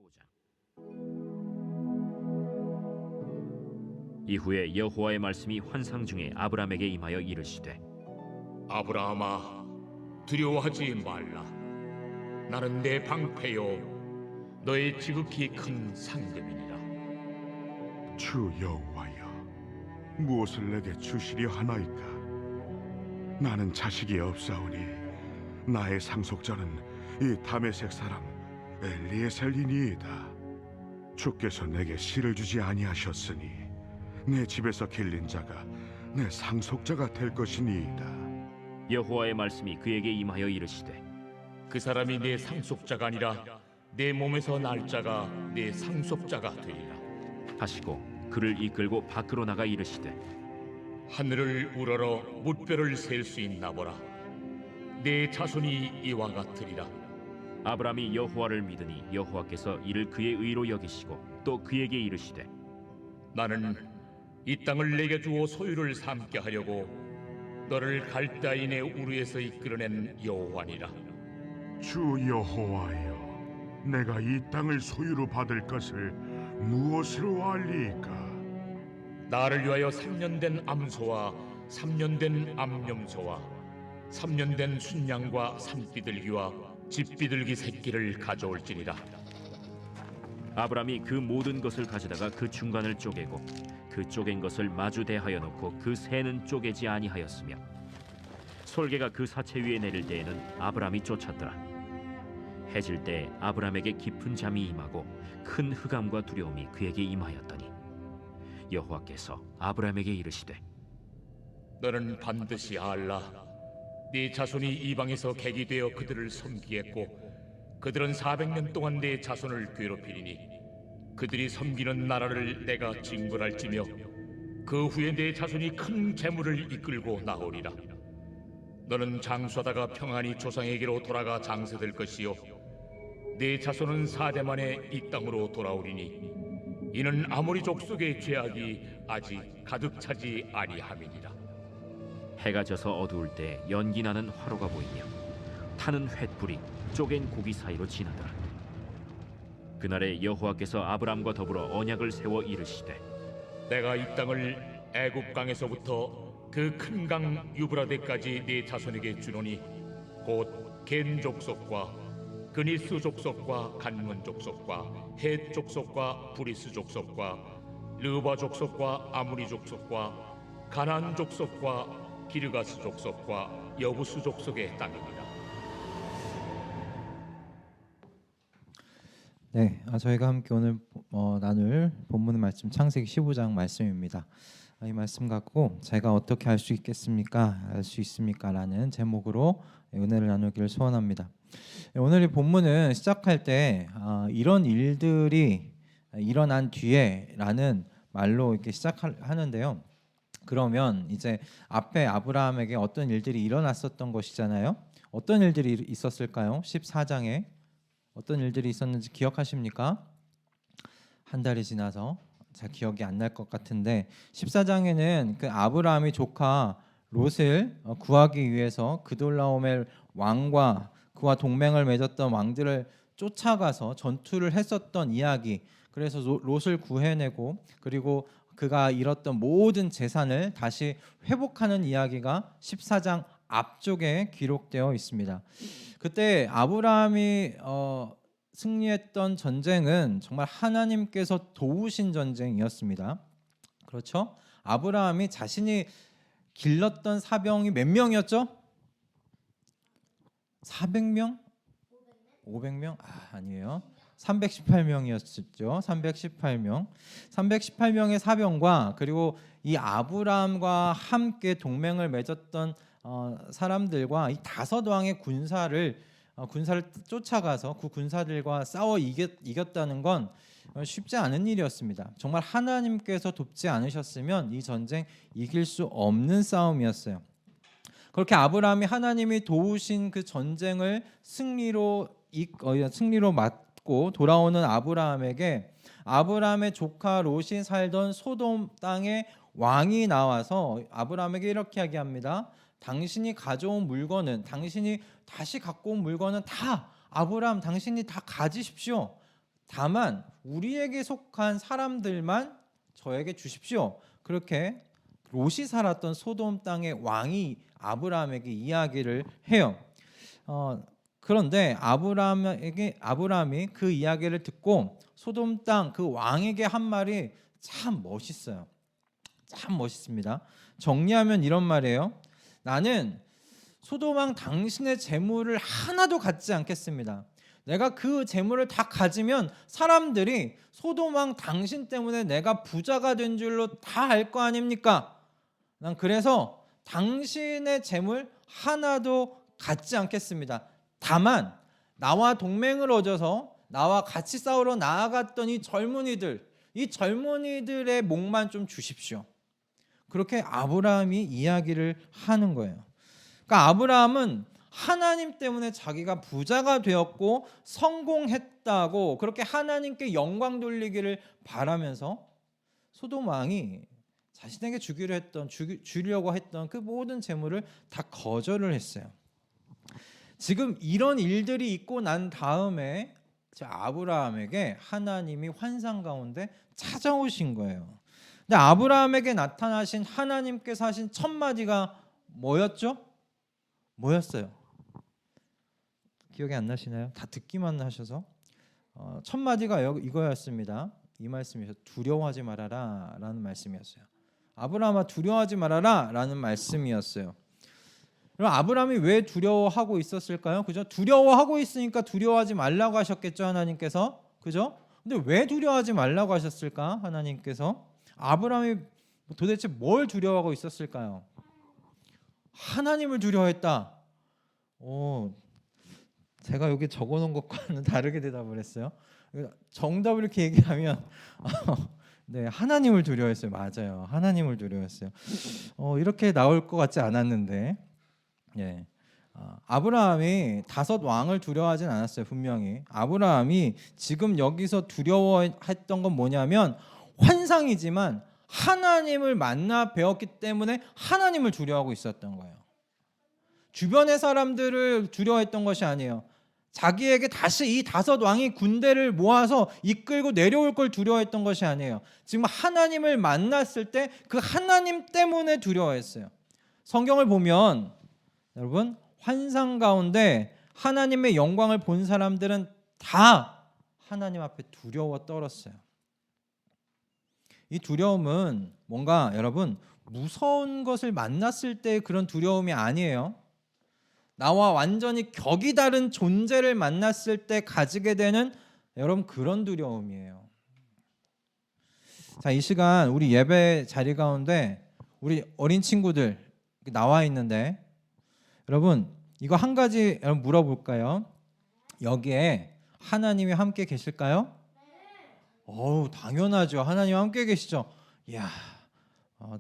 15장. 이후에 여호와의 말씀이 환상 중에 아브람에게 임하여 이르시되 아브라함아, 두려워하지 말라. 나는 내 방패요 너의 지극히 큰 상급이니라. 주 여호와여, 무엇을 내게 주시려 하나이까? 나는 자식이 없사오니 나의 상속자는 이 다메섹 사람 엘리에셀이니이다. 주께서 내게 씨를 주지 아니하셨으니 내 집에서 길린 자가 내 상속자가 될 것이니이다. 여호와의 말씀이 그에게 임하여 이르시되 그 사람이 내 상속자가 아니라 내 몸에서 날 자가 내 상속자가 되리라. 하시고 그를 이끌고 밖으로 나가 이르시되 하늘을 우러러 무뼈를 셀 수 있나 보라. 내 자손이 이와 같으리라. 아브람이 여호와를 믿으니 여호와께서 이를 그의 의로 여기시고 또 그에게 이르시되 나는 이 땅을 내게 주어 소유를 삼게 하려고 너를 갈대아인의 우르에서 이끌어낸 여호와니라. 주 여호와여, 내가 이 땅을 소유로 받을 것을 무엇으로 알리이까? 나를 위하여 3년 된 암소와 3년 된 암염소와 3년 된 순양과 산비둘기와 집비둘기 새끼를 가져올지니라. 아브람이 그 모든 것을 가져다가 그 중간을 쪼개고 그 쪼갠 것을 마주 대하여 놓고 그 새는 쪼개지 아니하였으며 솔개가 그 사체 위에 내릴 때에는 아브람이 쫓았더라. 해질 때 아브람에게 깊은 잠이 임하고 큰 흑암과 두려움이 그에게 임하였더니 여호와께서 아브람에게 이르시되 너는 반드시 알라. 네 자손이 이방에서 객이 되어 그들을 섬기겠고 그들은 400년 동안 네 자손을 괴롭히리니 그들이 섬기는 나라를 내가 징벌할지며 그 후에 네 자손이 큰 재물을 이끌고 나오리라. 너는 장수하다가 평안히 조상에게로 돌아가 장세될 것이요 네 자손은 4대 만에 이 땅으로 돌아오리니 이는 아모리 족속의 죄악이 아직 가득 차지 아니함이니라. 해가 져서 어두울 때 연기 나는 화로가 보이며 타는 횃불이 쪼갠 고기 사이로 지나더라. 그날에 여호와께서 아브람과 더불어 언약을 세워 이르시되 내가 이 땅을 애굽 강에서부터 그 큰 강 유브라데까지 네 자손에게 주노니 곧 겐 족속과 그니스 족속과 간문 족속과 헷 족속과 브리스 족속과 르바 족속과 아무리 족속과 가나안 족속과 기르가스 족속과 여부스 족속의 땅입니다. 네, 저희가 함께 오늘 나눌 본문 말씀 창세기 15장 말씀입니다. 이 말씀 갖고 제가 어떻게 알 수 있겠습니까? 알 수 있습니까? 라는 제목으로 은혜를 나누기를 소원합니다. 오늘 이 본문은 시작할 때 이런 일들이 일어난 뒤에 라는 말로 이렇게 시작하는데요. 그러면 이제 앞에 아브라함에게 어떤 일들이 일어났었던 것이잖아요. 어떤 일들이 있었을까요? 14장에 어떤 일들이 있었는지 기억하십니까? 한 달이 지나서 잘 기억이 안 날 것 같은데 14장에는 그 아브라함이 조카 롯을 구하기 위해서 그돌라오멜 왕과 그와 동맹을 맺었던 왕들을 쫓아가서 전투를 했었던 이야기. 그래서 롯을 구해내고 그리고 그가 잃었던 모든 재산을 다시 회복하는 이야기가 14장 앞쪽에 기록되어 있습니다. 그때 아브라함이 승리했던 전쟁은 정말 하나님께서 도우신 전쟁이었습니다. 그렇죠? 아브라함이 자신이 길렀던 사병이 몇 명이었죠? 400명? 500명? 아니에요. 318명이었죠. 318명. 318명의 사병과 그리고 이 아브라함과 함께 동맹을 맺었던 사람들과 이 5왕의 군사를 쫓아가서 그 군사들과 싸워 이겼다는 건 쉽지 않은 일이었습니다. 정말 하나님께서 돕지 않으셨으면 이 전쟁 이길 수 없는 싸움이었어요. 그렇게 아브라함이 하나님이 도우신 그 전쟁을 승리로 맞고 돌아오는 아브라함에게 아브라함의 조카 롯이 살던 소돔 땅의 왕이 나와서 아브라함에게 이렇게 이야기합니다. 당신이 가져온 물건은 당신이 다시 갖고 온 물건은 다 아브라함 당신이 다 가지십시오. 다만 우리에게 속한 사람들만 저에게 주십시오. 그렇게 롯이 살았던 소돔 땅의 왕이 아브라함에게 이야기를 해요. 그런데 아브라함이 그 이야기를 듣고 소돔 땅 그 왕에게 한 말이 참 멋있어요. 참 멋있습니다. 정리하면 이런 말이에요. 나는 소돔 왕 당신의 재물을 하나도 갖지 않겠습니다. 내가 그 재물을 다 가지면 사람들이 소돔 왕 당신 때문에 내가 부자가 된 줄로 다 알 거 아닙니까? 난 그래서 당신의 재물 하나도 갖지 않겠습니다. 다만 나와 동맹을 맺어서 나와 같이 싸우러 나아갔던 이 젊은이들의 목만 좀 주십시오. 그렇게 아브라함이 이야기를 하는 거예요. 그러니까 아브라함은 하나님 때문에 자기가 부자가 되었고 성공했다고 그렇게 하나님께 영광 돌리기를 바라면서 소돔 왕이 자신에게 주려고 했던 그 모든 재물을 다 거절을 했어요. 지금 이런 일들이 있고 난 다음에 아브라함에게 하나님이 환상 가운데 찾아오신 거예요. 근데 아브라함에게 나타나신 하나님께서 하신 첫 마디가 뭐였죠? 뭐였어요? 기억이 안 나시나요? 다 듣기만 하셔서 첫 마디가 이거였습니다. 이 말씀이었어요. 두려워하지 말아라 라는 말씀이었어요. 아브라함아 두려워하지 말아라 라는 말씀이었어요. 그럼 아브라함이 왜 두려워하고 있었을까요? 그죠? 두려워하고 있으니까 두려워하지 말라고 하셨겠죠, 하나님께서. 그죠? 근데 왜 두려워하지 말라고 하셨을까? 하나님께서. 아브라함이 도대체 뭘 두려워하고 있었을까요? 하나님을 두려워했다. 제가 여기 적어놓은 것과는 다르게 대답을 했어요. 정답을 이렇게 얘기하면 네, 하나님을 두려워했어요. 맞아요. 하나님을 두려워했어요. 이렇게 나올 것 같지 않았는데 예. 아브라함이 5 왕을 두려워하진 않았어요. 분명히 아브라함이 지금 여기서 두려워했던 건 뭐냐면 환상이지만 하나님을 만나 배웠기 때문에 하나님을 두려워하고 있었던 거예요. 주변의 사람들을 두려워했던 것이 아니에요. 자기에게 다시 이 5 왕이 군대를 모아서 이끌고 내려올 걸 두려워했던 것이 아니에요. 지금 하나님을 만났을 때 그 하나님 때문에 두려워했어요. 성경을 보면 여러분 환상 가운데 하나님의 영광을 본 사람들은 다 하나님 앞에 두려워 떨었어요. 이 두려움은 뭔가 여러분 무서운 것을 만났을 때 그런 두려움이 아니에요. 나와 완전히 격이 다른 존재를 만났을 때 가지게 되는 여러분 그런 두려움이에요. 자, 이 시간 우리 예배 자리 가운데 우리 어린 친구들 나와 있는데 여러분 이거 한 가지 여러분 물어볼까요? 여기에 하나님이 함께 계실까요? 당연하죠. 하나님 함께 계시죠. 이야,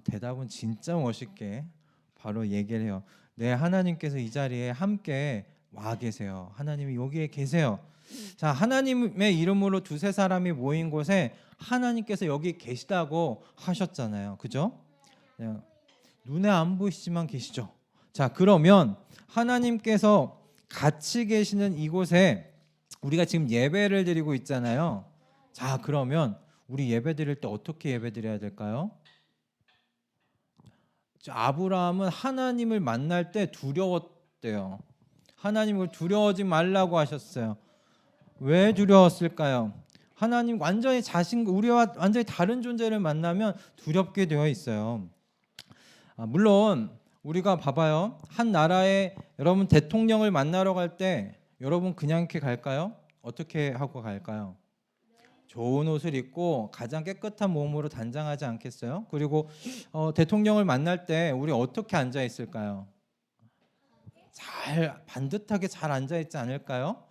대답은 진짜 멋있게 바로 얘기를 해요. 네, 하나님께서 이 자리에 함께 와 계세요. 하나님이 여기에 계세요. 자, 하나님의 이름으로 2-3 사람이 모인 곳에 하나님께서 여기 계시다고 하셨잖아요. 그죠? 눈에 안 보이시지만 계시죠. 자, 그러면 하나님께서 같이 계시는 이곳에 우리가 지금 예배를 드리고 있잖아요. 자, 그러면 우리 예배 드릴 때 어떻게 예배 드려야 될까요? 아브라함은 하나님을 만날 때 두려웠대요. 하나님을 두려워하지 말라고 하셨어요. 왜 두려웠을까요? 하나님 완전히 우리와 완전히 다른 존재를 만나면 두렵게 되어 있어요. 물론 우리가 봐봐요. 한 나라의 여러분 대통령을 만나러 갈 때 여러분 그냥 이렇게 갈까요? 어떻게 하고 갈까요? 좋은 옷을 입고 가장 깨끗한 몸으로 단장하지 않겠어요? 그리고 대통령을 만날 때 우리 어떻게 앉아 있을까요? 반듯하게 잘 앉아 있지 않을까요?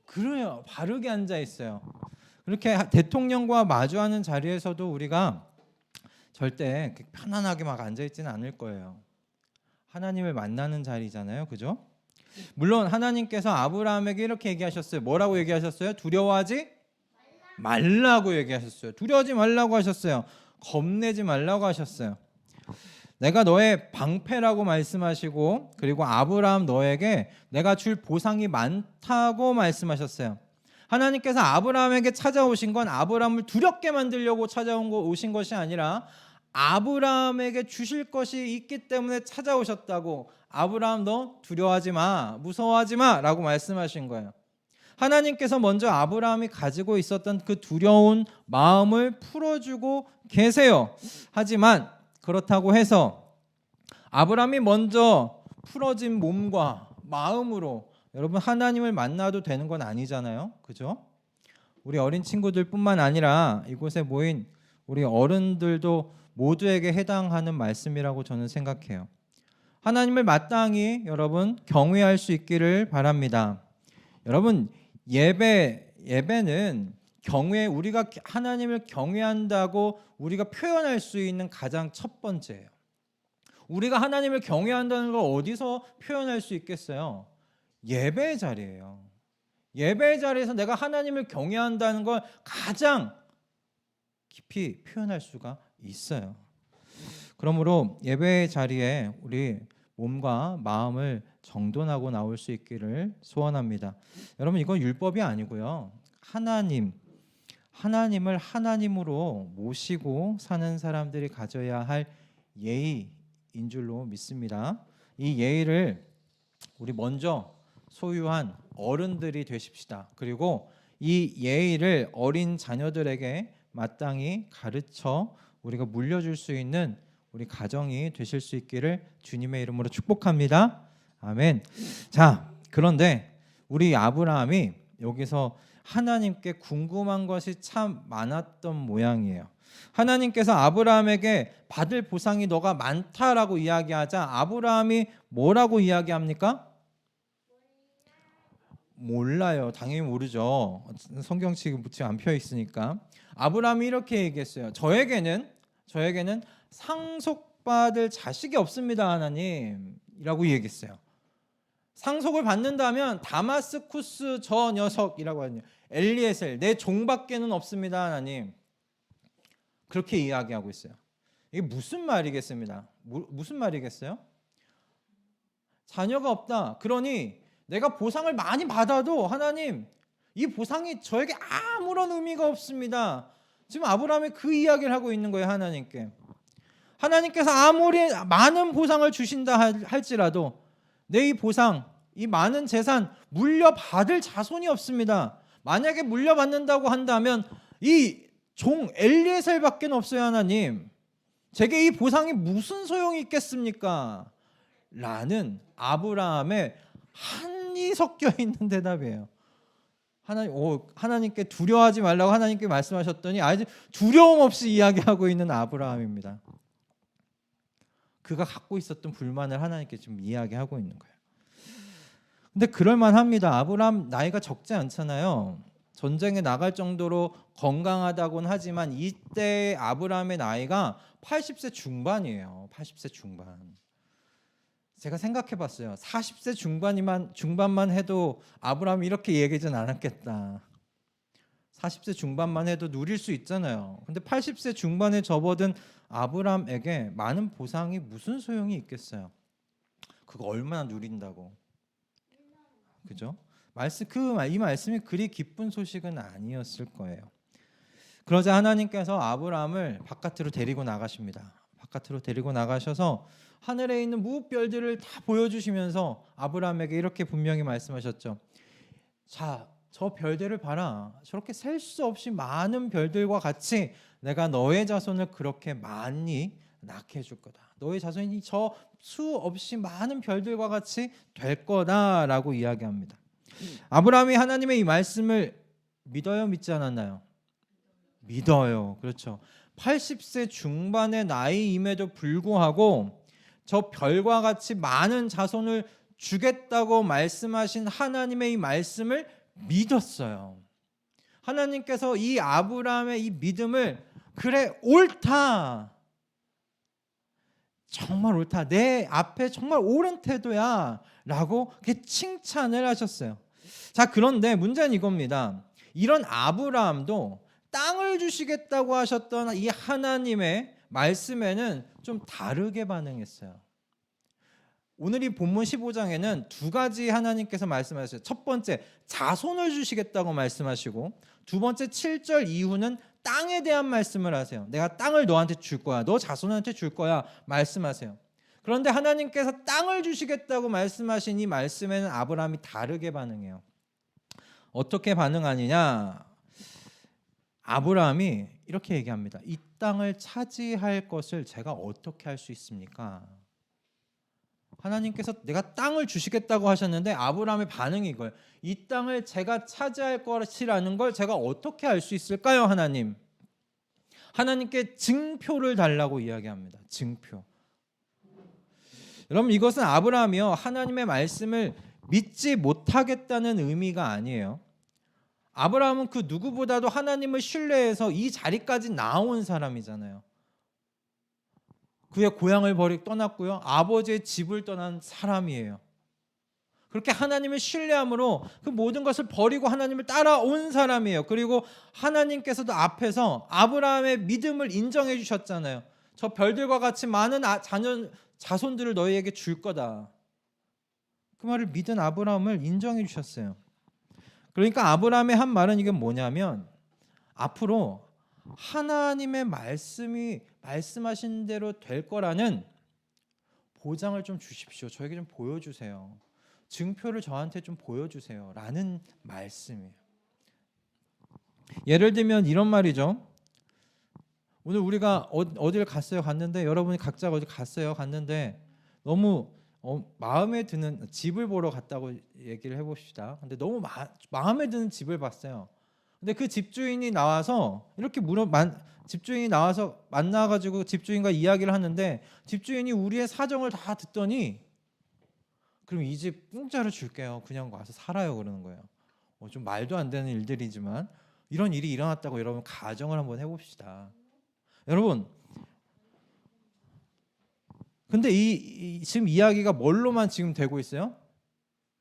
그래요. 바르게 앉아 있어요. 그렇게 대통령과 마주하는 자리에서도 우리가 절대 편안하게 막 앉아 있지는 않을 거예요. 하나님을 만나는 자리잖아요. 그죠? 물론 하나님께서 아브라함에게 이렇게 얘기하셨어요. 뭐라고 얘기하셨어요? 두려워하지 말라고 얘기하셨어요. 두려워하지 말라고 하셨어요. 겁내지 말라고 하셨어요. 내가 너의 방패라고 말씀하시고 그리고 아브라함 너에게 내가 줄 보상이 많다고 말씀하셨어요. 하나님께서 아브라함에게 찾아오신 건 아브라함을 두렵게 만들려고 오신 것이 아니라 아브라함에게 주실 것이 있기 때문에 찾아오셨다고. 아브라함 너 두려워하지 마, 무서워하지 마라고 말씀하신 거예요. 하나님께서 먼저 아브라함이 가지고 있었던 그 두려운 마음을 풀어주고 계세요. 하지만 그렇다고 해서 아브라함이 먼저 풀어진 몸과 마음으로 여러분 하나님을 만나도 되는 건 아니잖아요. 그죠? 우리 어린 친구들뿐만 아니라 이곳에 모인 우리 어른들도 모두에게 해당하는 말씀이라고 저는 생각해요. 하나님을 마땅히 여러분 경외할 수 있기를 바랍니다. 여러분 예배는 우리가 하나님을 경외한다고 우리가 표현할 수 있는 가장 첫 번째예요. 우리가 하나님을 경외한다는 걸 어디서 표현할 수 있겠어요? 예배의 자리예요. 예배의 자리에서 내가 하나님을 경외한다는 걸 가장 깊이 표현할 수가 있어요. 그러므로 예배의 자리에 우리 몸과 마음을 정돈하고 나올 수 있기를 소원합니다. 여러분 이건 율법이 아니고요. 하나님을 하나님으로 모시고 사는 사람들이 가져야 할 예의인 줄로 믿습니다. 이 예의를 우리 먼저 소유한 어른들이 되십시다. 그리고 이 예의를 어린 자녀들에게 마땅히 가르쳐 우리가 물려줄 수 있는 우리 가정이 되실 수 있기를 주님의 이름으로 축복합니다. 아멘. 자, 그런데 우리 아브라함이 여기서 하나님께 궁금한 것이 참 많았던 모양이에요. 하나님께서 아브라함에게 받을 보상이 너가 많다라고 이야기하자 아브라함이 뭐라고 이야기합니까? 몰라요. 당연히 모르죠. 성경책이 안 펴 있으니까. 아브라함이 이렇게 얘기했어요. 저에게는 상속받을 자식이 없습니다, 하나님이라고 얘기했어요. 상속을 받는다면 다마스쿠스 저 녀석이라고 하거든요. 엘리에셀 내 종밖에는 없습니다, 하나님. 그렇게 이야기하고 있어요. 이게 무슨 말이겠습니다. 무슨 말이겠어요? 자녀가 없다. 그러니 내가 보상을 많이 받아도 하나님 이 보상이 저에게 아무런 의미가 없습니다. 지금 아브라함이 그 이야기를 하고 있는 거예요. 하나님께. 하나님께서 아무리 많은 보상을 주신다 할지라도 내 이 보상, 이 많은 재산 물려받을 자손이 없습니다. 만약에 물려받는다고 한다면 이 종 엘리에셀밖에 없어요. 하나님. 제게 이 보상이 무슨 소용이 있겠습니까? 라는 아브라함의 한이 섞여 있는 대답이에요. 하나님께 두려워하지 말라고 하나님께 말씀하셨더니 아주 두려움 없이 이야기하고 있는 아브라함입니다. 그가 갖고 있었던 불만을 하나님께 지금 이야기하고 있는 거예요. 근데 그럴만합니다. 아브라함 나이가 적지 않잖아요. 전쟁에 나갈 정도로 건강하다고는 하지만 이때 아브라함의 나이가 80세 중반이에요. 80세 중반. 제가 생각해봤어요. 40세 중반만 해도 아브라함이 이렇게 얘기하진 않았겠다. 40세 중반만 해도 누릴 수 있잖아요. 근데 80세 중반에 접어든 아브라함에게 많은 보상이 무슨 소용이 있겠어요? 그거 얼마나 누린다고. 그죠? 이 말씀이 그리 기쁜 소식은 아니었을 거예요. 그러자 하나님께서 아브라함을 바깥으로 데리고 나가십니다. 바깥으로 데리고 나가셔서 하늘에 있는 무별들을 다 보여주시면서 아브라함에게 이렇게 분명히 말씀하셨죠. 자, 저 별들을 봐라. 저렇게 셀 수 없이 많은 별들과 같이 내가 너의 자손을 그렇게 많이 낳게 해줄 거다. 너의 자손이 저 수 없이 많은 별들과 같이 될 거다라고 이야기합니다. 아브라함이 하나님의 이 말씀을 믿어요, 믿지 않았나요? 믿어요. 그렇죠. 80세 중반의 나이임에도 불구하고 저 별과 같이 많은 자손을 주겠다고 말씀하신 하나님의 이 말씀을 믿었어요. 하나님께서 이 아브라함의 이 믿음을 그래 옳다. 정말 옳다. 내 앞에 정말 옳은 태도야 라고 칭찬을 하셨어요. 자, 그런데 문제는 이겁니다. 이런 아브라함도 땅을 주시겠다고 하셨던 이 하나님의 말씀에는 좀 다르게 반응했어요. 오늘 이 본문 15장에는 두 가지 하나님께서 말씀하셨어요. 첫 번째, 자손을 주시겠다고 말씀하시고, 두 번째 7절 이후는 땅에 대한 말씀을 하세요. 내가 땅을 너한테 줄 거야. 너 자손한테 줄 거야. 말씀하세요. 그런데 하나님께서 땅을 주시겠다고 말씀하신 이 말씀에는 아브라함이 다르게 반응해요. 어떻게 반응하느냐? 아브라함이 이렇게 얘기합니다. 이 땅을 차지할 것을 제가 어떻게 할 수 있습니까? 하나님께서 내가 땅을 주시겠다고 하셨는데 아브라함의 반응이 이거예요. 이 땅을 제가 차지할 것이라는 걸 제가 어떻게 알 수 있을까요, 하나님? 하나님께 증표를 달라고 이야기합니다. 증표. 여러분, 이것은 아브라함이요, 하나님의 말씀을 믿지 못하겠다는 의미가 아니에요. 아브라함은 그 누구보다도 하나님을 신뢰해서 이 자리까지 나온 사람이잖아요. 그의 고향을 버리고 떠났고요, 아버지의 집을 떠난 사람이에요. 그렇게 하나님을 신뢰함으로 그 모든 것을 버리고 하나님을 따라온 사람이에요. 그리고 하나님께서도 앞에서 아브라함의 믿음을 인정해 주셨잖아요. 저 별들과 같이 많은 자손들을 너희에게 줄 거다. 그 말을 믿은 아브라함을 인정해 주셨어요. 그러니까 아브라함의 한 말은 이게 뭐냐면, 앞으로 하나님의 말씀이 말씀하신 대로 될 거라는 보장을 좀 주십시오. 저에게 좀 보여주세요. 증표를 저한테 좀 보여주세요. 라는 말씀이에요. 예를 들면 이런 말이죠. 오늘 우리가 어딜 갔는데, 여러분이 각자 어디 갔는데 너무 마음에 드는 집을 보러 갔다고 얘기를 해봅시다. 근데 너무 마음에 드는 집을 봤어요. 근데 그 집주인이 나와서 이렇게 집주인이 나와서 만나가지고 집주인과 이야기를 하는데, 집주인이 우리의 사정을 다 듣더니 그럼 이 집 공짜로 줄게요. 그냥 와서 살아요. 그러는 거예요. 좀 말도 안 되는 일들이지만 이런 일이 일어났다고 여러분 가정을 한번 해봅시다. 여러분, 근데 지금 이야기가 뭘로만 지금 되고 있어요?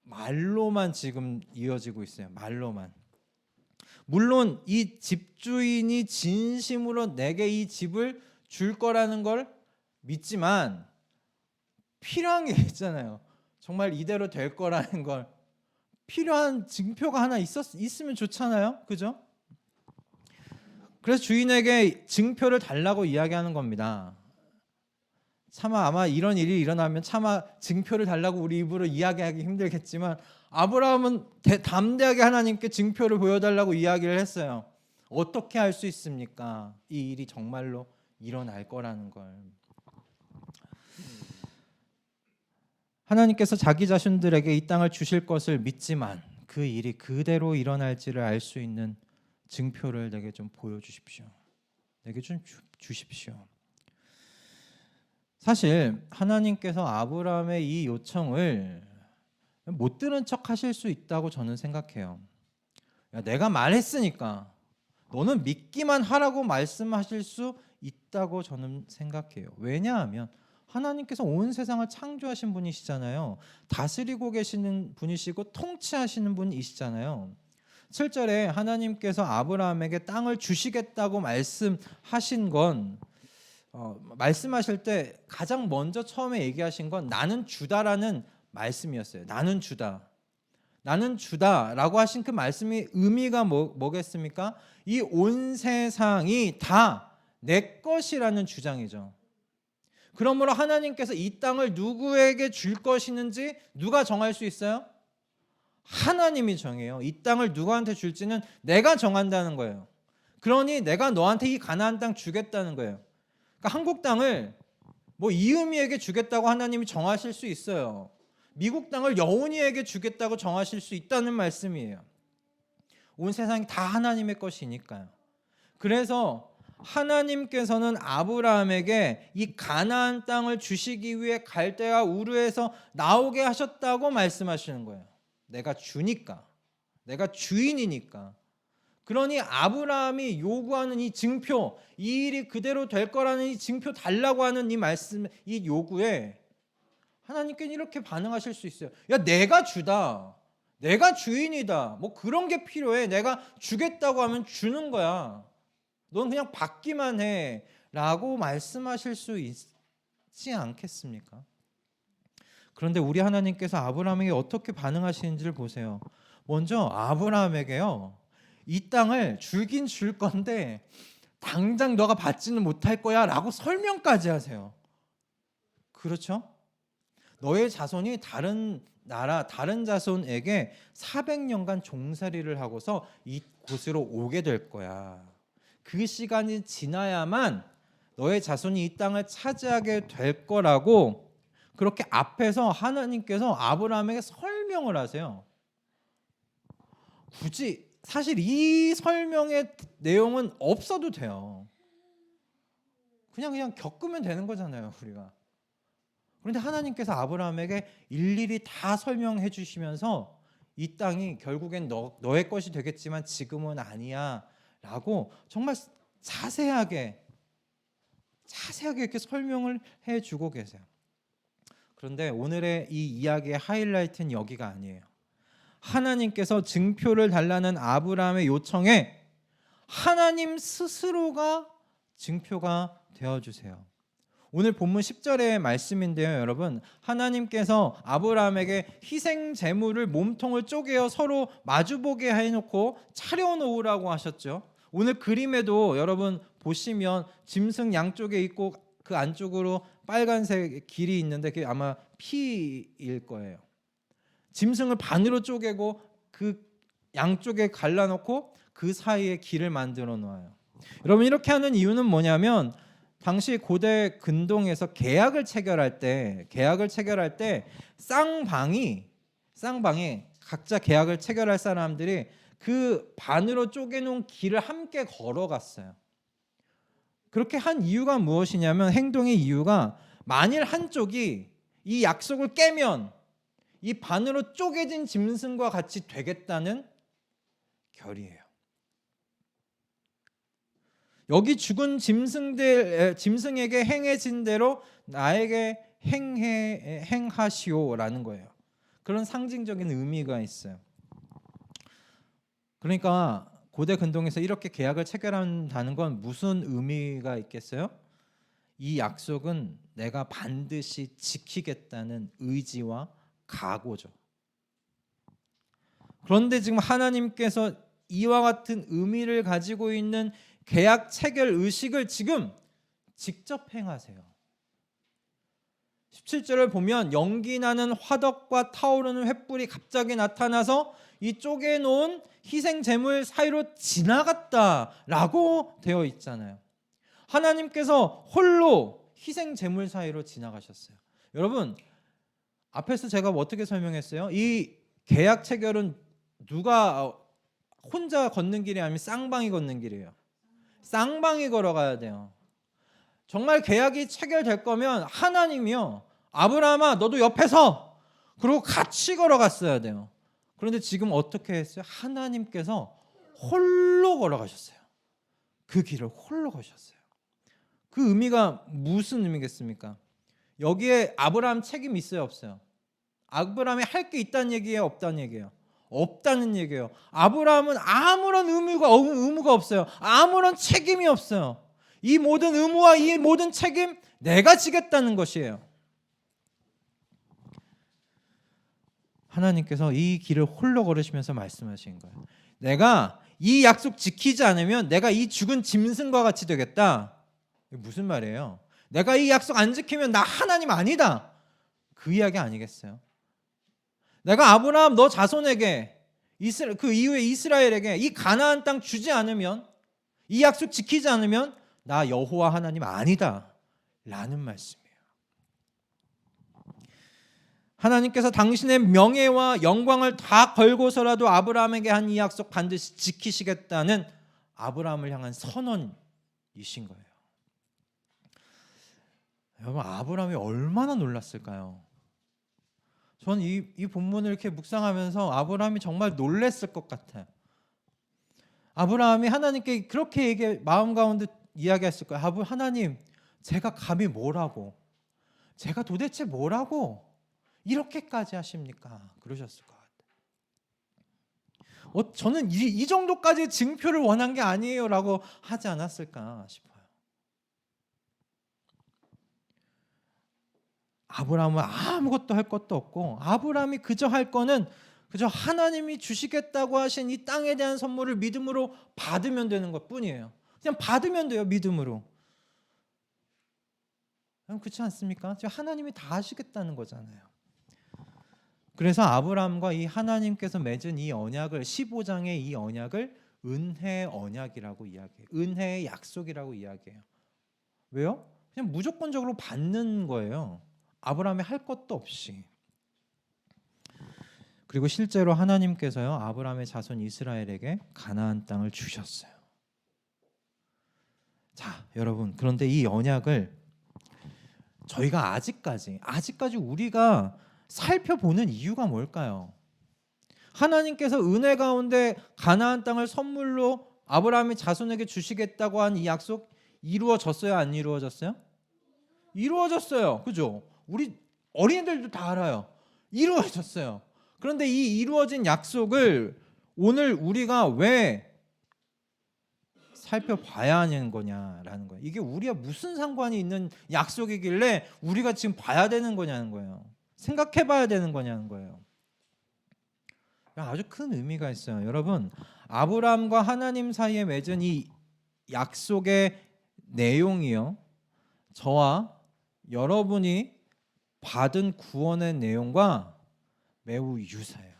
말로만 지금 이어지고 있어요. 말로만. 물론 이 집주인이 진심으로 내게 이 집을 줄 거라는 걸 믿지만 필요한 게 있잖아요. 정말 이대로 될 거라는 걸 필요한 증표가 하나 있으면 좋잖아요. 그죠? 그래서 주인에게 증표를 달라고 이야기하는 겁니다. 차마 아마 이런 일이 일어나면 차마 증표를 달라고 우리 입으로 이야기하기 힘들겠지만, 아브라함은 담대하게 하나님께 증표를 보여달라고 이야기를 했어요. 어떻게 할 수 있습니까? 이 일이 정말로 일어날 거라는 걸. 하나님께서 자기 자신들에게 이 땅을 주실 것을 믿지만 그 일이 그대로 일어날지를 알 수 있는 증표를 내게 좀 보여주십시오. 내게 좀 주십시오. 사실 하나님께서 아브라함의 이 요청을 못 들은 척 하실 수 있다고 저는 생각해요. 야, 내가 말했으니까 너는 믿기만 하라고 말씀하실 수 있다고 저는 생각해요. 왜냐하면 하나님께서 온 세상을 창조하신 분이시잖아요. 다스리고 계시는 분이시고 통치하시는 분이시잖아요. 7절에 하나님께서 아브라함에게 땅을 주시겠다고 말씀하신 건, 말씀하실 때 가장 먼저 처음에 얘기하신 건 나는 주다라는 말씀이었어요. 나는 주다. 나는 주다라고 하신 그 말씀이 의미가 뭐겠습니까? 이 온 세상이 다 내 것이라는 주장이죠. 그러므로 하나님께서 이 땅을 누구에게 줄 것이는지 누가 정할 수 있어요? 하나님이 정해요. 이 땅을 누구한테 줄지는 내가 정한다는 거예요. 그러니 내가 너한테 이 가나안 땅 주겠다는 거예요. 그러니까 한국 땅을 이은미에게 주겠다고 하나님이 정하실 수 있어요. 미국 땅을 여운이에게 주겠다고 정하실 수 있다는 말씀이에요. 온 세상이 다 하나님의 것이니까요. 그래서 하나님께서는 아브라함에게 이 가나안 땅을 주시기 위해 갈대아 우르에서 나오게 하셨다고 말씀하시는 거예요. 내가 주니까, 내가 주인이니까. 그러니 아브라함이 요구하는 이 증표, 이 일이 그대로 될 거라는 이 증표 달라고 하는 이 말씀, 이 요구에 하나님께는 이렇게 반응하실 수 있어요. 야, 내가 주다, 내가 주인이다, 그런 게 필요해. 내가 주겠다고 하면 주는 거야. 넌 그냥 받기만 해 라고 말씀하실 수 있지 않겠습니까? 그런데 우리 하나님께서 아브라함에게 어떻게 반응하시는지를 보세요. 먼저 아브라함에게요, 이 땅을 줄긴 줄 건데 당장 너가 받지는 못할 거야 라고 설명까지 하세요. 그렇죠? 너의 자손이 다른 나라, 다른 자손에게 400년간 종살이를 하고서 이곳으로 오게 될 거야. 그 시간이 지나야만 너의 자손이 이 땅을 차지하게 될 거라고 그렇게 앞에서 하나님께서 아브라함에게 설명을 하세요. 굳이 사실 이 설명의 내용은 없어도 돼요. 그냥 겪으면 되는 거잖아요, 우리가. 그런데 하나님께서 아브라함에게 일일이 다 설명해 주시면서 이 땅이 결국엔 너의 것이 되겠지만 지금은 아니야 라고 정말 자세하게 이렇게 설명을 해주고 계세요. 그런데 오늘의 이 이야기의 하이라이트는 여기가 아니에요. 하나님께서 증표를 달라는 아브라함의 요청에 하나님 스스로가 증표가 되어주세요. 오늘 본문 10절의 말씀인데요, 여러분. 하나님께서 아브라함에게 희생 제물을 몸통을 쪼개어 서로 마주보게 해놓고 차려놓으라고 하셨죠. 오늘 그림에도 여러분 보시면 짐승 양쪽에 있고 그 안쪽으로 빨간색 길이 있는데 그게 아마 피일 거예요. 짐승을 반으로 쪼개고 그 양쪽에 갈라놓고 그 사이에 길을 만들어 놓아요. 여러분, 이렇게 하는 이유는 뭐냐면 당시 고대 근동에서 계약을 체결할 때 쌍방이 각자 계약을 체결할 사람들이 그 반으로 쪼개놓은 길을 함께 걸어갔어요. 그렇게 한 이유가 무엇이냐면, 행동의 이유가 만일 한쪽이 이 약속을 깨면 이 반으로 쪼개진 짐승과 같이 되겠다는 결의예요. 여기 죽은 짐승에게 행해진 대로 나에게 행하시오라는 거예요. 그런 상징적인 의미가 있어요. 그러니까 고대 근동에서 이렇게 계약을 체결한다는 건 무슨 의미가 있겠어요? 이 약속은 내가 반드시 지키겠다는 의지와 각오죠. 그런데 지금 하나님께서 이와 같은 의미를 가지고 있는 계약 체결 의식을 지금 직접 행하세요. 17절을 보면 연기 나는 화덕과 타오르는 횃불이 갑자기 나타나서 이 쪼개놓은 희생 제물 사이로 지나갔다라고 되어 있잖아요. 하나님께서 홀로 희생 제물 사이로 지나가셨어요. 여러분, 앞에서 제가 어떻게 설명했어요? 이 계약 체결은 누가 혼자 걷는 길이 아니면 쌍방이 걷는 길이에요. 쌍방이 걸어가야 돼요. 정말 계약이 체결될 거면 하나님이요, 아브라함아 너도 옆에 서, 그리고 같이 걸어갔어야 돼요. 그런데 지금 어떻게 했어요? 하나님께서 홀로 걸어가셨어요. 그 길을 홀로 가셨어요. 그 의미가 무슨 의미겠습니까? 여기에 아브라함 책임이 있어요, 없어요? 아브라함이 할 게 있다는 얘기예요, 없다는 얘기예요? 없다는 얘기예요. 아브라함은 아무런 의무가 없어요. 아무런 책임이 없어요. 이 모든 의무와 이 모든 책임 내가 지겠다는 것이에요. 하나님께서 이 길을 홀로 걸으시면서 말씀하신 거예요. 내가 이 약속 지키지 않으면 내가 이 죽은 짐승과 같이 되겠다. 이게 무슨 말이에요? 내가 이 약속 안 지키면 나 하나님 아니다. 그 이야기 아니겠어요? 내가 아브라함 너 자손에게 그 이후에 이스라엘에게 이 가나안 땅 주지 않으면, 이 약속 지키지 않으면 나 여호와 하나님 아니다 라는 말씀이에요. 하나님께서 당신의 명예와 영광을 다 걸고서라도 아브라함에게 한 이 약속 반드시 지키시겠다는 아브라함을 향한 선언이신 거예요. 여러분, 아브라함이 얼마나 놀랐을까요? 저는 이 본문을 이렇게 묵상하면서 아브라함이 정말 놀랬을 것 같아요. 아브라함이 하나님께 그렇게 마음 가운데 이야기했을 거예요. 하나님, 제가 감히 뭐라고, 제가 도대체 뭐라고 이렇게까지 하십니까? 그러셨을 것 같아요. 저는 이 정도까지 증표를 원한 게 아니에요 라고 하지 않았을까 싶어요. 아브라함은 아무것도 할 것도 없고 아브라함이 그저 할 거는 그저 하나님이 주시겠다고 하신 이 땅에 대한 선물을 믿음으로 받으면 되는 것뿐이에요. 그냥 받으면 돼요. 믿음으로. 그렇지 않습니까? 지금 하나님이 다 하시겠다는 거잖아요. 그래서 아브라함과 이 하나님께서 맺은 이 언약을 15장의 이 언약을 은혜의 언약이라고 이야기해요. 은혜의 약속이라고 이야기해요. 왜요? 그냥 무조건적으로 받는 거예요. 아브라함이 할 것도 없이. 그리고 실제로 하나님께서요 아브라함의 자손 이스라엘에게 가나안 땅을 주셨어요. 자, 여러분, 그런데 이 언약을 저희가 아직까지 우리가 살펴보는 이유가 뭘까요? 하나님께서 은혜 가운데 가나안 땅을 선물로 아브라함의 자손에게 주시겠다고 한 이 약속 이루어졌어요? 안 이루어졌어요? 이루어졌어요. 그죠? 우리 어린이들도 다 알아요. 이루어졌어요. 그런데 이 이루어진 약속을 오늘 우리가 왜 살펴봐야 하는 거냐라는 거예요. 이게 우리가 무슨 상관이 있는 약속이길래 우리가 지금 봐야 되는 거냐는 거예요. 생각해 봐야 되는 거냐는 거예요. 아주 큰 의미가 있어요. 여러분, 아브라함과 하나님 사이에 맺은 이 약속의 내용이요, 저와 여러분이 받은 구원의 내용과 매우 유사해요.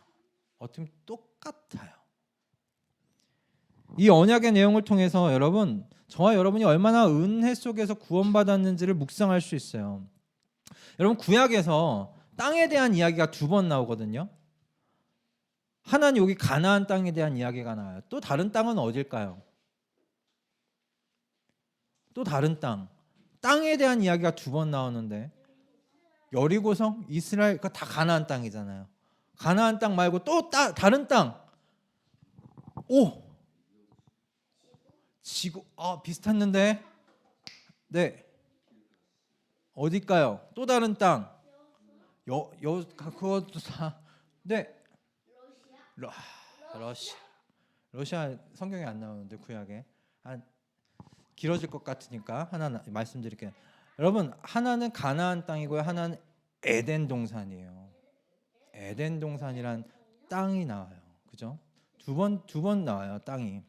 어떻게 보면 똑같아요. 이 언약의 내용을 통해서 여러분, 저와 여러분이 얼마나 은혜 속에서 구원받았는지를 묵상할 수 있어요. 여러분, 구약에서 땅에 대한 이야기가 2번 나오거든요. 하나는 여기 가나안 땅에 대한 이야기가 나와요. 또 다른 땅은 어딜까요? 또 다른 땅에 대한 이야기가 2번 나오는데 여리고성, 이스라엘, 다 가나안 땅이잖아요. 가나안 땅 말고 또 다른 땅. 지구, 비슷했는데, 네, 어딜까요? 또 다른 땅. 그것도 다, 네, 러시아 성경에 안 나오는데 구약에 길어질 것 같으니까 하나 말씀드릴게요. 여러분, 하나는 가나안 땅이고요, 하나는 에덴 동산이에요. 에덴 동산이란 땅이 나와요. 그죠? 두 번 나와요, 땅이.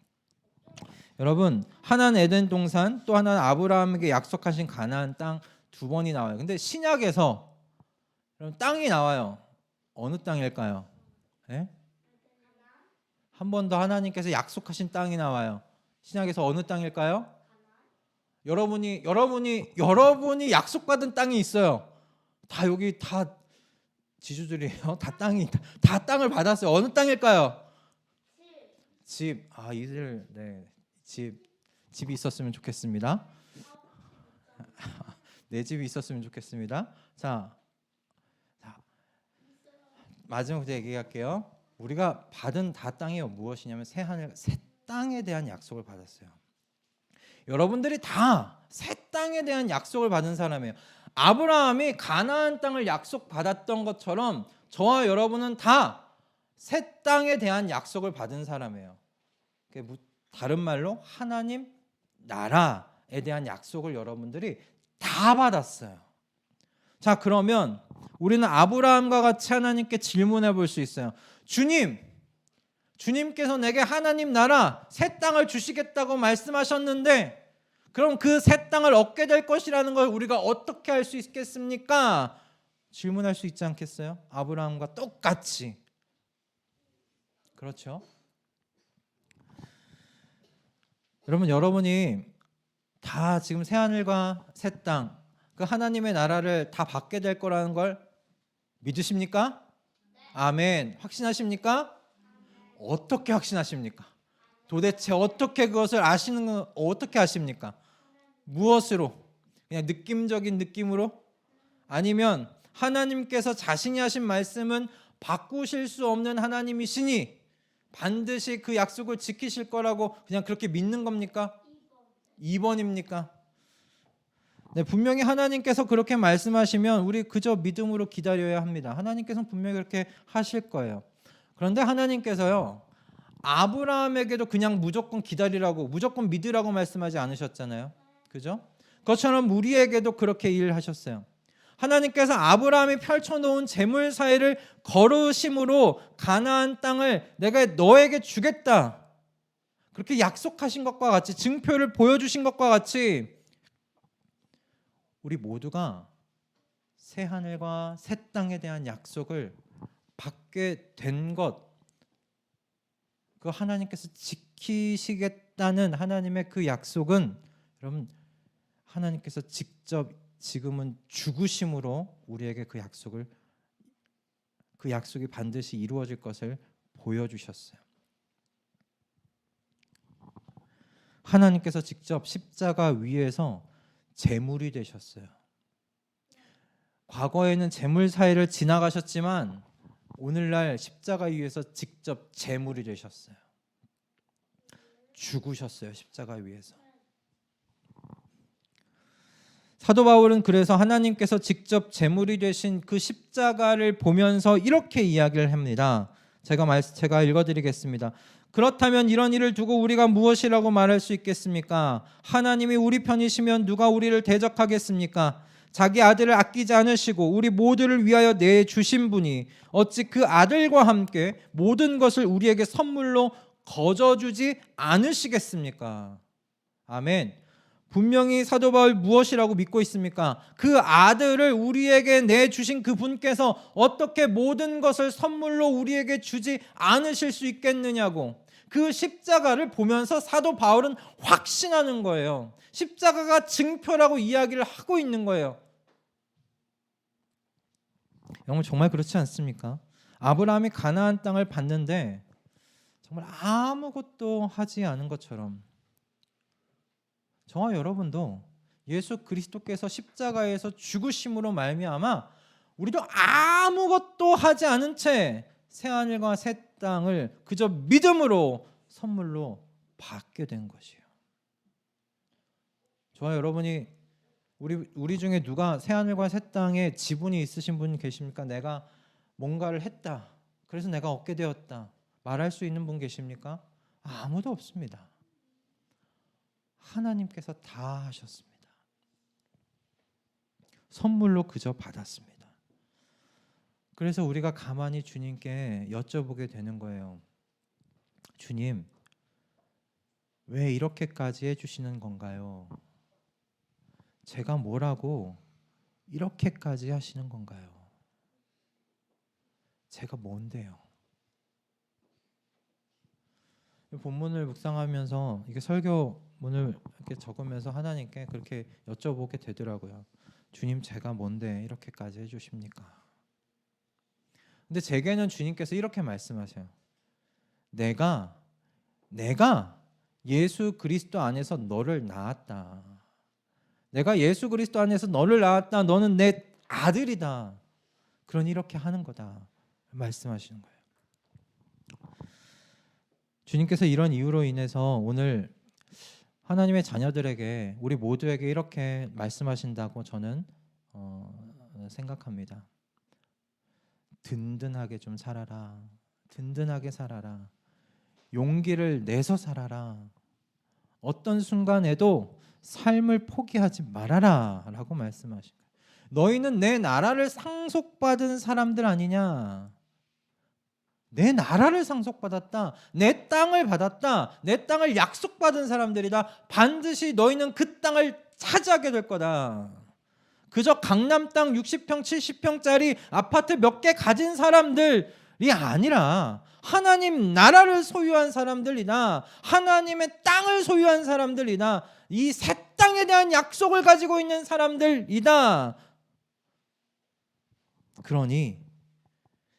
여러분, 하나는 에덴 동산, 또 하나는 아브라함에게 약속하신 가나안 땅 2번이 나와요. 근데 신약에서 여러분, 땅이 나와요. 어느 땅일까요? 네? 한 번 더 하나님께서 약속하신 땅이 나와요. 신약에서 어느 땅일까요? 여러분이 약속받은 땅이 있어요. 다 여기 다 지주들이에요. 다 땅을 받았어요. 어느 땅일까요? 집. 이들, 네, 집이 있었으면 좋겠습니다. 내 집이 있었으면 좋겠습니다. 자, 마지막으로 얘기할게요. 우리가 받은 다 땅이 무엇이냐면 새 하늘, 새 땅에 대한 약속을 받았어요. 여러분들이 다 새 땅에 대한 약속을 받은 사람이에요. 아브라함이 가나안 땅을 약속받았던 것처럼 저와 여러분은 다 새 땅에 대한 약속을 받은 사람이에요. 다른 말로 하나님 나라에 대한 약속을 여러분들이 다 받았어요. 자, 그러면 우리는 아브라함과 같이 하나님께 질문해 볼 수 있어요. 주님께서 내게 하나님 나라 새 땅을 주시겠다고 말씀하셨는데 그럼 그 새 땅을 얻게 될 것이라는 걸 우리가 어떻게 할 수 있겠습니까? 질문할 수 있지 않겠어요? 아브라함과 똑같이. 그렇죠? 여러분이 다 지금 새 하늘과 새 땅, 그 하나님의 나라를 다 받게 될 거라는 걸 믿으십니까? 아멘. 확신하십니까? 어떻게 확신하십니까? 도대체 어떻게 그것을 어떻게 아십니까? 무엇으로? 그냥 느낌적인 느낌으로? 아니면 하나님께서 자신이 하신 말씀은 바꾸실 수 없는 하나님이시니 반드시 그 약속을 지키실 거라고 그냥 그렇게 믿는 겁니까? 2번입니까? 네, 분명히 하나님께서 그렇게 말씀하시면 우리 그저 믿음으로 기다려야 합니다. 하나님께서는 분명히 그렇게 하실 거예요. 그런데 하나님께서요, 아브라함에게도 그냥 무조건 기다리라고, 무조건 믿으라고 말씀하지 않으셨잖아요. 그죠? 그것처럼 우리에게도 그렇게 일하셨어요. 하나님께서 아브라함이 펼쳐놓은 재물 사이를 걸으심으로 가나안 땅을 내가 너에게 주겠다, 그렇게 약속하신 것과 같이, 증표를 보여주신 것과 같이 우리 모두가 새 하늘과 새 땅에 대한 약속을 받게 된 것, 그 하나님께서 지키시겠다는 하나님의 그 약속은 여러분, 하나님께서 직접 지금은 죽으심으로 우리에게 그 약속이 반드시 이루어질 것을 보여주셨어요. 하나님께서 직접 십자가 위에서 제물이 되셨어요. 과거에는 제물 사이를 지나가셨지만 오늘날 십자가 위에서 직접 제물이 되셨어요. 죽으셨어요, 십자가 위에서. 사도 바울은 그래서 하나님께서 직접 제물이 되신 그 십자가를 보면서 이렇게 이야기를 합니다. 제가 읽어드리겠습니다. 그렇다면 이런 일을 두고 우리가 무엇이라고 말할 수 있겠습니까? 하나님이 우리 편이시면 누가 우리를 대적하겠습니까? 자기 아들을 아끼지 않으시고 우리 모두를 위하여 내주신 분이 어찌 그 아들과 함께 모든 것을 우리에게 선물로 거저주지 않으시겠습니까? 아멘. 분명히 사도 바울 무엇이라고 믿고 있습니까? 그 아들을 우리에게 내주신 그 분께서 어떻게 모든 것을 선물로 우리에게 주지 않으실 수 있겠느냐고, 그 십자가를 보면서 사도 바울은 확신하는 거예요. 십자가가 증표라고 이야기를 하고 있는 거예요. 여러분, 정말 그렇지 않습니까? 아브라함이 가나안 땅을 봤는데 정말 아무것도 하지 않은 것처럼 저와 여러분도 예수 그리스도께서 십자가에서 죽으심으로 말미암아 우리도 아무것도 하지 않은 채 새하늘과 새 땅을 그저 믿음으로 선물로 받게 된 것이에요. 저와 여러분이 우리 중에 누가 새하늘과 새 땅에 지분이 있으신 분 계십니까? 내가 뭔가를 했다, 그래서 내가 얻게 되었다 말할 수 있는 분 계십니까? 아무도 없습니다. 하나님께서 다 하셨습니다. 선물로 그저 받았습니다. 그래서 우리가 가만히 주님께 여쭤보게 되는 거예요. 주님, 왜 이렇게까지 해주시는 건가요? 제가 뭐라고 이렇게까지 하시는 건가요? 제가 뭔데요? 본문을 묵상하면서 이게 설교문을 이렇게 적으면서 하나님께 그렇게 여쭤보게 되더라고요. 주님, 제가 뭔데 이렇게까지 해주십니까? 근데 제게는 주님께서 이렇게 말씀하세요. 내가 예수 그리스도 안에서 너를 낳았다. 내가 예수 그리스도 안에서 너를 낳았다. 너는 내 아들이다. 그러니 이렇게 하는 거다 말씀하시는 거예요. 주님께서 이런 이유로 인해서 오늘 하나님의 자녀들에게, 우리 모두에게 이렇게 말씀하신다고 저는 생각합니다. 든든하게 좀 살아라. 든든하게 살아라. 용기를 내서 살아라. 어떤 순간에도 삶을 포기하지 말아라 라고 말씀하신 거예요. 너희는 내 나라를 상속받은 사람들 아니냐. 내 나라를 상속받았다. 내 땅을 받았다. 내 땅을 약속받은 사람들이다. 반드시 너희는 그 땅을 차지하게 될 거다. 그저 강남 땅 60평, 70평짜리 아파트 몇 개 가진 사람들이 아니라 하나님 나라를 소유한 사람들이나 하나님의 땅을 소유한 사람들이나 이 새 땅에 대한 약속을 가지고 있는 사람들이다. 그러니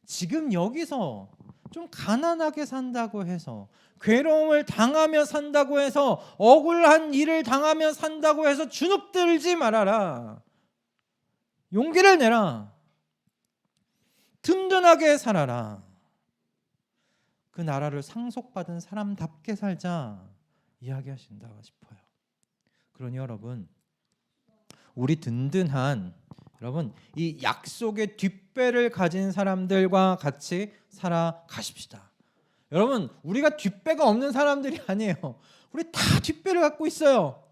지금 여기서 좀 가난하게 산다고 해서, 괴로움을 당하며 산다고 해서, 억울한 일을 당하며 산다고 해서 주눅들지 말아라. 용기를 내라. 든든하게 살아라. 그 나라를 상속받은 사람답게 살자 이야기하신다 싶어요. 그러니 여러분, 우리 든든한 이 약속의 뒷배를 가진 사람들과 같이 살아가십시다. 여러분, 우리가 뒷배가 없는 사람들이 아니에요. 우리 다 뒷배를 갖고 있어요.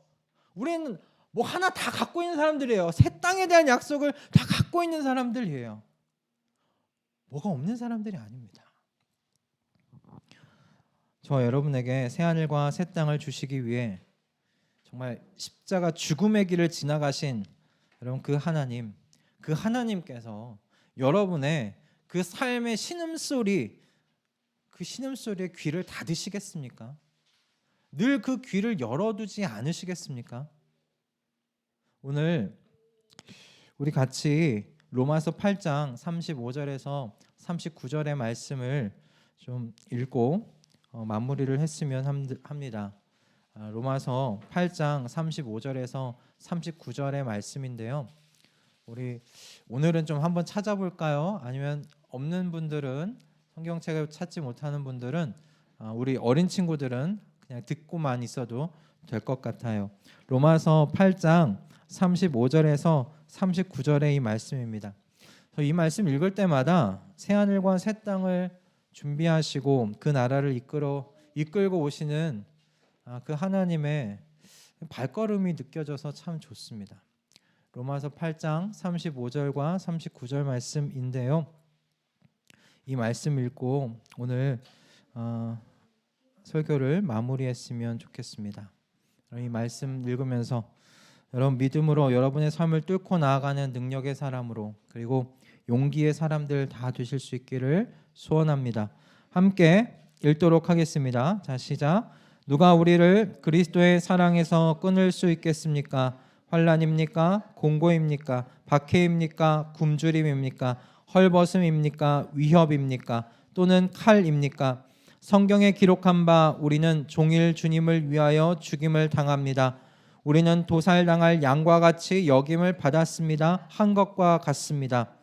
우리는 뭐 하나 다 갖고 있는 사람들이에요. 새 땅에 대한 약속을 다 갖고 있는 사람들이에요. 뭐가 없는 사람들이 아닙니다. 저 여러분에게 새 하늘과 새 땅을 주시기 위해 정말 십자가 죽음의 길을 지나가신 여러분 그 하나님께서 여러분의 그 삶의 신음소리, 그 신음소리의 귀를 닫으시겠습니까? 늘 그 귀를 열어두지 않으시겠습니까? 오늘 우리 같이 로마서 8장 35절에서 39절의 말씀을 좀 읽고 마무리를 했으면 합니다. 로마서 8장 35절에서 39절의 말씀인데요. 우리 오늘은 좀 한번 찾아볼까요? 아니면 없는 분들은, 성경책을 찾지 못하는 분들은, 우리 어린 친구들은 그냥 듣고만 있어도 될 것 같아요. 로마서 8장 35절에서 39절의 이 말씀입니다. 이 말씀 읽을 때마다 새 하늘과 새 땅을 준비하시고 그 나라를 이끌고 오시는 그 하나님의 발걸음이 느껴져서 참 좋습니다. 로마서 8장 35절과 39절 말씀인데요. 이 말씀 읽고 오늘 설교를 마무리했으면 좋겠습니다. 이 말씀 읽으면서 여러분 믿음으로 여러분의 삶을 뚫고 나아가는 능력의 사람으로, 그리고 용기의 사람들 다 되실 수 있기를 소원합니다. 함께 읽도록 하겠습니다. 자, 시작. 누가 우리를 그리스도의 사랑에서 끊을 수 있겠습니까? 환난입니까? 공고입니까? 박해입니까? 굶주림입니까? 헐벗음입니까? 위협입니까? 또는 칼입니까? 성경에 기록한 바 우리는 종일 주님을 위하여 죽임을 당합니다. 우리는 도살당할 양과 같이 여김을 받았습니다. 한 것과 같습니다.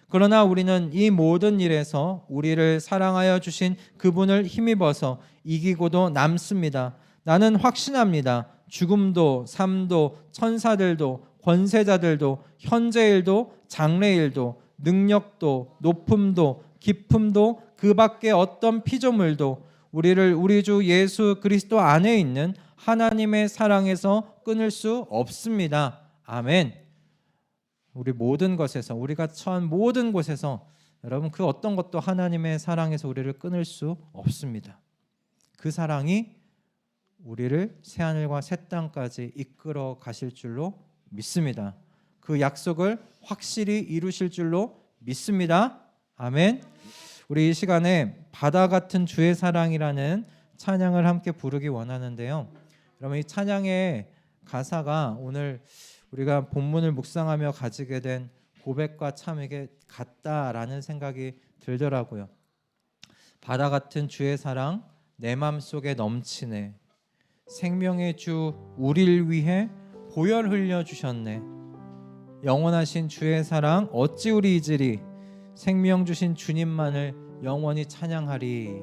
그러나 우리는 이 모든 일에서 우리를 사랑하여 주신 그분을 힘입어서 이기고도 남습니다. 나는 확신합니다. 죽음도 삶도 천사들도 권세자들도 현재일도 장래일도 능력도 높음도 깊음도 그 밖에 어떤 피조물도 우리를 우리 주 예수 그리스도 안에 있는 하나님의 사랑에서 끊을 수 없습니다. 아멘. 우리 모든 것에서, 우리가 처한 모든 곳에서 여러분 그 어떤 것도 하나님의 사랑에서 우리를 끊을 수 없습니다. 그 사랑이 우리를 새 하늘과 새 땅까지 이끌어 가실 줄로 믿습니다. 그 약속을 확실히 이루실 줄로 믿습니다. 아멘. 우리 이 시간에 바다 같은 주의 사랑이라는 찬양을 함께 부르기 원하는데요. 여러분 이 찬양의 가사가 오늘 우리가 본문을 묵상하며 가지게 된 고백과 참 이게 같다라는 생각이 들더라고요. 바다 같은 주의 사랑 내 맘속에 넘치네. 생명의 주 우리를 위해 보혈 흘려 주셨네. 영원하신 주의 사랑 어찌 우리 잊으리. 생명 주신 주님만을 영원히 찬양하리.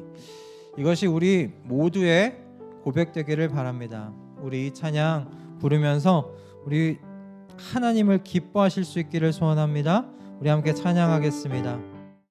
이것이 우리 모두의 고백되기를 바랍니다. 우리 이 찬양 부르면서 우리 하나님을 기뻐하실 수 있기를 소원합니다. 우리 함께 찬양하겠습니다.